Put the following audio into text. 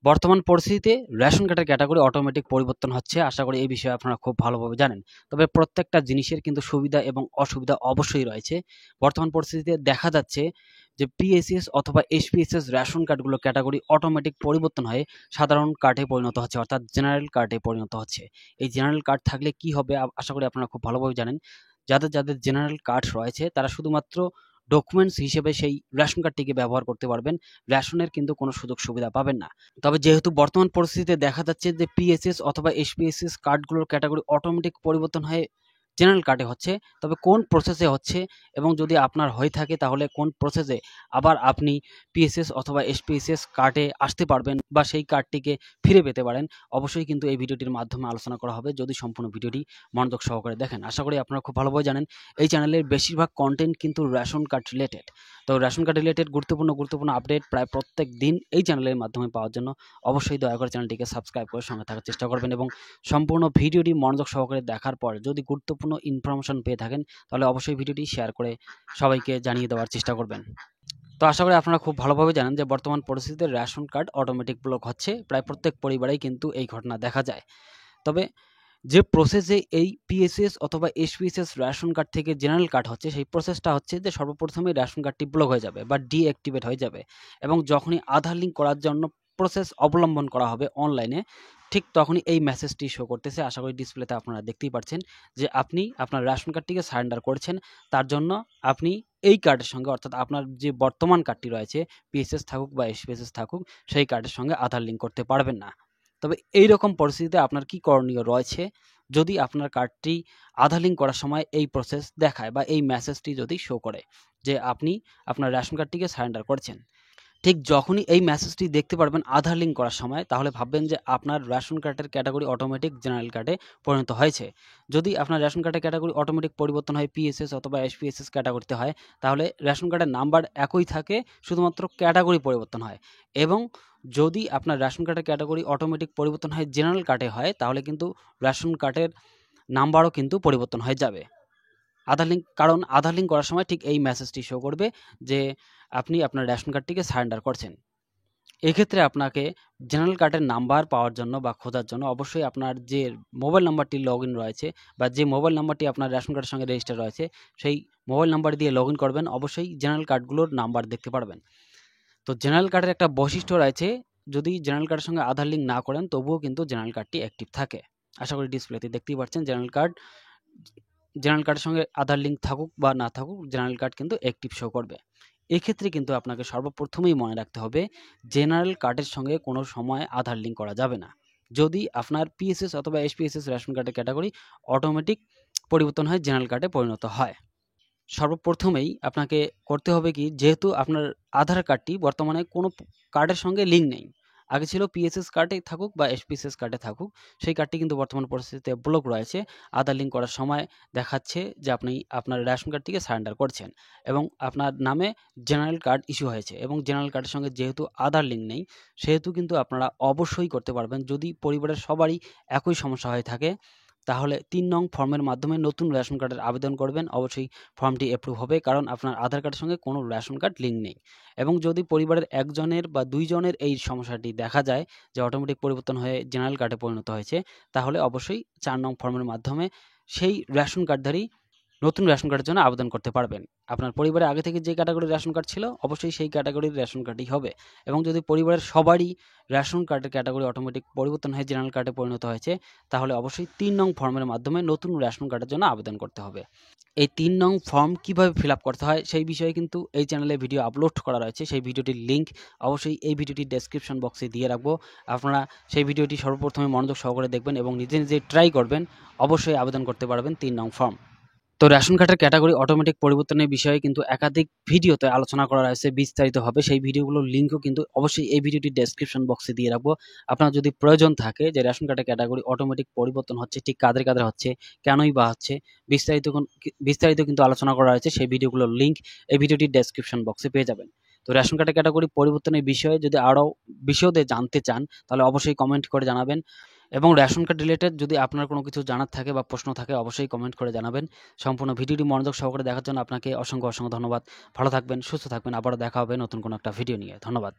বর্তমান পরিস্থিতিতে রেশন কার্ডের ক্যাটাগরি অটোমেটিক পরিবর্তন হচ্ছে। আশা করি এই বিষয়ে আপনারা খুব ভালোভাবে জানেন। তবে প্রত্যেকটা জিনিসের কিন্তু সুবিধা এবং অসুবিধা অবশ্যই রয়েছে। বর্তমান পরিস্থিতিতে দেখা যাচ্ছে যে পিএসএস অথবা এসপিএসএস রেশন কার্ডগুলো ক্যাটাগরি অটোমেটিক পরিবর্তন হয়ে সাধারণ কার্ডে পরিণত হচ্ছে, অর্থাৎ জেনারেল কার্ডে পরিণত হচ্ছে। এই জেনারেল কার্ড থাকলে কি হবে আশা করি আপনারা খুব ভালোভাবে জানেন। যাদের জেনারেল কার্ড রয়েছে তারা শুধুমাত্র ডকুমেন্টস হিসেবে সেই রেশন কার্ডটিকে ব্যবহার করতে পারবেন, রেশনের কিন্তু কোনো সুযোগ সুবিধা পাবেন না। তবে যেহেতু বর্তমান পরিস্থিতিতে দেখা যাচ্ছে যে পিএসএস অথবা এসপিএসএস কার্ডগুলোর ক্যাটাগরি অটোমেটিক পরিবর্তন হয়ে জেনারেল কার্ডে হচ্ছে, তবে কোন প্রসেসে হচ্ছে এবং যদি আপনার হয়ে থাকে তাহলে কোন প্রসেসে আবার আপনি পিএসএস অথবা এসপিএসএস কার্ডে আসতে পারবেন বা সেই কার্ডটিকে ফিরে পেতে পারেন, অবশ্যই কিন্তু এই ভিডিওটির মাধ্যমে আলোচনা করা হবে। যদি সম্পূর্ণ ভিডিওটি মনোযোগ সহকারে দেখেন, আশা করি আপনারা খুব ভালোভাবে জানেন এই চ্যানেলের বেশিরভাগ কন্টেন্ট কিন্তু রেশন কার্ড রিলেটেড। তো রেশন কার্ড রিলেটেড গুরুত্বপূর্ণ আপডেট প্রায় প্রত্যেক দিন এই চ্যানেলের মাধ্যমে পাওয়ার জন্য অবশ্যই দয়া করে চ্যানেলটিকে সাবস্ক্রাইব করে সঙ্গে থাকার চেষ্টা করবেন এবং সম্পূর্ণ ভিডিওটি মনোযোগ সহকারে দেখার পর যদি গুরুত্বপূর্ণ ইনফরমেশন পেয়ে থাকেন তাহলে অবশ্যই ভিডিওটি শেয়ার করে সবাইকে জানিয়ে দেওয়ার চেষ্টা করবেন। তো আশা করি আপনারা খুব ভালোভাবে জানেন যে বর্তমান পরিস্থিতিতে রেশন কার্ড অটোমেটিক ব্লক হচ্ছে, প্রায় প্রত্যেক পরিবারেই কিন্তু এই ঘটনা দেখা যায়। তবে যে প্রসেসে এই পিএসএস অথবা এসপিএসএস রেশন কার্ড থেকে জেনারেল কার্ড হচ্ছে, সেই প্রসেসটা হচ্ছে যে সর্বপ্রথমে রেশন কার্ডটি ব্লক হয়ে যাবে বা ডিঅ্যাক্টিভেট হয়ে যাবে এবং যখনই আধার লিঙ্ক করার জন্য প্রসেস অবলম্বন করা হবে অনলাইনে, ঠিক তখনই এই মেসেজটি শো করতেছে। আশা করি ডিসপ্লেতে আপনারা দেখতেই পাচ্ছেন যে আপনি আপনার রেশন কার্ডটিকে সারেন্ডার করেছেন, তার জন্য আপনি এই কার্ডের সঙ্গে, অর্থাৎ আপনার যে বর্তমান কার্ডটি রয়েছে পিএসএস থাকুক বা এসপিএসএস থাকুক, সেই কার্ডের সঙ্গে আধার লিঙ্ক করতে পারবেন না। তবে এই রকম পরিস্থিতিতে আপনার কি করণীয় রয়েছে? যদি আপনার কার্ডটি আধার লিঙ্ক করার সময় এই প্রসেস দেখায় বা এই মেসেজটি যদি শো করে যে আপনি আপনার রেশন কার্ডটিকে সারেন্ডার করেছেন, ঠিক যখনই এই মেসেজটি দেখতে পারবেন আধার লিঙ্ক করার সময়, তাহলে ভাববেন যে আপনার রেশন কার্ডের ক্যাটাগরি অটোমেটিক জেনারেল কার্ডে পরিণত হয়েছে। যদি আপনার রেশন কার্ডের ক্যাটাগরি অটোমেটিক পরিবর্তন হয় পিএসএস অথবা এসপিএসএস ক্যাটাগরিতে হয়, তাহলে রেশন কার্ডের নাম্বার একই থাকে, শুধুমাত্র ক্যাটাগরি পরিবর্তন হয়। এবং যদি আপনার রেশন কার্ডের ক্যাটাগরি অটোমেটিক পরিবর্তন হয় জেনারেল কার্ডে হয়, তাহলে কিন্তু রেশন কার্ডের নাম্বারও কিন্তু পরিবর্তন হয়ে যাবে। কারণ আধার লিঙ্ক করার সময় ঠিক এই মেসেজটি শো করবে যে আপনি আপনার রেশন কার্ডটিকে সারেন্ডার করছেন। এক্ষেত্রে আপনাকে জেনারেল কার্ডের নাম্বার পাওয়ার জন্য বা খোঁজার জন্য অবশ্যই আপনার যে মোবাইল নাম্বারটি লগইন রয়েছে বা যে মোবাইল নাম্বারটি আপনার রেশন কার্ডের সঙ্গে রেজিস্টার রয়েছে, সেই মোবাইল নাম্বার দিয়ে লগইন করবেন, অবশ্যই জেনারেল কার্ডগুলোর নাম্বার দেখতে পারবেন। তো জেনারেল কার্ডের একটা বৈশিষ্ট্য রয়েছে, যদি জেনারেল কার্ডের সঙ্গে আধার লিঙ্ক না করেন তবুও কিন্তু জেনারেল কার্ডটি অ্যাক্টিভ থাকে। আশা করি ডিসপ্লেতে দেখতেই পাচ্ছেন জেনারেল কার্ডের সঙ্গে আধার লিঙ্ক থাকুক বা না থাকুক, জেনারেল কার্ড কিন্তু অ্যাক্টিভ শো করবে। এক্ষেত্রে কিন্তু আপনাকে সর্বপ্রথমেই মনে রাখতে হবে জেনারেল কার্ডের সঙ্গে কোনো সময় আধার লিঙ্ক করা যাবে না। যদি আপনার পিএসএস অথবা এসপিএসএস রেশন কার্ডের ক্যাটাগরি অটোমেটিক পরিবর্তন হয় জেনারেল কার্ডে পরিণত হয়, সর্বপ্রথমেই আপনাকে করতে হবে কি, যেহেতু আপনার আধার কার্ডটি বর্তমানে কোনো কার্ডের সঙ্গে লিঙ্ক নেই, আগে ছিল পিএসএস কার্ডে থাকুক বা এসপিএসএস কার্ডে থাকুক, সেই কার্ডটি কিন্তু বর্তমান পরিস্থিতিতে ব্লক রয়েছে। আধার লিঙ্ক করার সময় দেখাচ্ছে যে আপনি আপনার রেশন কার্ডটিকে সারেন্ডার করছেন এবং আপনার নামে জেনারেল কার্ড ইস্যু হয়েছে এবং জেনারেল কার্ডের সঙ্গে যেহেতু আধার লিঙ্ক নেই, সেহেতু কিন্তু আপনারা অবশ্যই করতে পারবেন। যদি পরিবারের সবারই একই সমস্যা হয়ে থাকে, তাহলে ৩ নং ফর্মের মাধ্যমে নতুন রেশন কার্ডের আবেদন করবেন। অবশ্যই ফর্মটি অ্যাপ্রুভ হবে, কারণ আপনার আধার কার্ডের সঙ্গে কোনো রেশন কার্ড লিঙ্ক নেই। এবং যদি পরিবারের একজনের বা ২ জনের এই সমস্যাটি দেখা যায় যে অটোমেটিক পরিবর্তন হয়ে জেনারেল কার্ডে পরিণত হয়েছে, তাহলে অবশ্যই ৪ নং ফর্মের মাধ্যমে সেই রেশন কার্ডধারী নতুন রেশন কার্ডের জন্য আবেদন করতে পারবেন। আপনার পরিবারে আগে থেকে যে ক্যাটাগরির রেশন কার্ড ছিল, অবশ্যই সেই ক্যাটাগরির রেশন কার্ডই হবে। এবং যদি পরিবারের সবারই রেশন কার্ডের ক্যাটাগরি অটোমেটিক পরিবর্তন হয়ে জেনারেল কার্ডে পরিণত হয়েছে, তাহলে অবশ্যই ৩ নং ফর্মের মাধ্যমে নতুন রেশন কার্ডের জন্য আবেদন করতে হবে। এই ৩ নং ফর্ম কিভাবে ফিল আপ করতে হয় সেই বিষয়ে কিন্তু এই চ্যানেলে ভিডিও আপলোড করা রয়েছে। সেই ভিডিওটির লিঙ্ক অবশ্যই এই ভিডিওটির ডেসক্রিপশন বক্সে দিয়ে রাখবো। আপনারা সেই ভিডিওটি সর্বপ্রথমে মনোযোগ সহকারে দেখবেন এবং নিজে নিজে ট্রাই করবেন, অবশ্যই আবেদন করতে পারবেন ৩ নং ফর্ম। তো রেশন কার্ডের ক্যাটাগরি অটোমেটিক পরিবর্তনের বিষয়ে কিন্তু একাধিক ভিডিওতে আলোচনা করা রয়েছে বিস্তারিতভাবে। সেই ভিডিওগুলোর লিঙ্কও কিন্তু অবশ্যই এই ভিডিওটির ডেসক্রিপশন বক্সে দিয়ে রাখবো। আপনার যদি প্রয়োজন থাকে যে রেশন কার্ডের ক্যাটাগরি অটোমেটিক পরিবর্তন হচ্ছে, ঠিক কাদের হচ্ছে, কেনই বা হচ্ছে, বিস্তারিত কিন্তু আলোচনা করা হয়েছে। সেই ভিডিওগুলোর লিঙ্ক এই ভিডিওটির ডেসক্রিপশন বক্সে পেয়ে যাবেন। তো রেশন কার্ডের ক্যাটাগরি পরিবর্তনের বিষয়ে যদি আরও বিশদে জানতে চান, তাহলে অবশ্যই কমেন্ট করে জানাবেন। এবং রেশন কার্ড রিলেটেড যদি আপনার কোনো কিছু জানার থাকে বা প্রশ্ন থাকে, অবশ্যই কমেন্ট করে জানাবেন। সম্পূর্ণ ভিডিওটি মনোযোগ সহকারে দেখার জন্য আপনাকে অসংখ্য ধন্যবাদ। ভালো থাকবেন, সুস্থ থাকবেন। আবারও দেখা হবে নতুন কোনো একটা ভিডিও নিয়ে। ধন্যবাদ।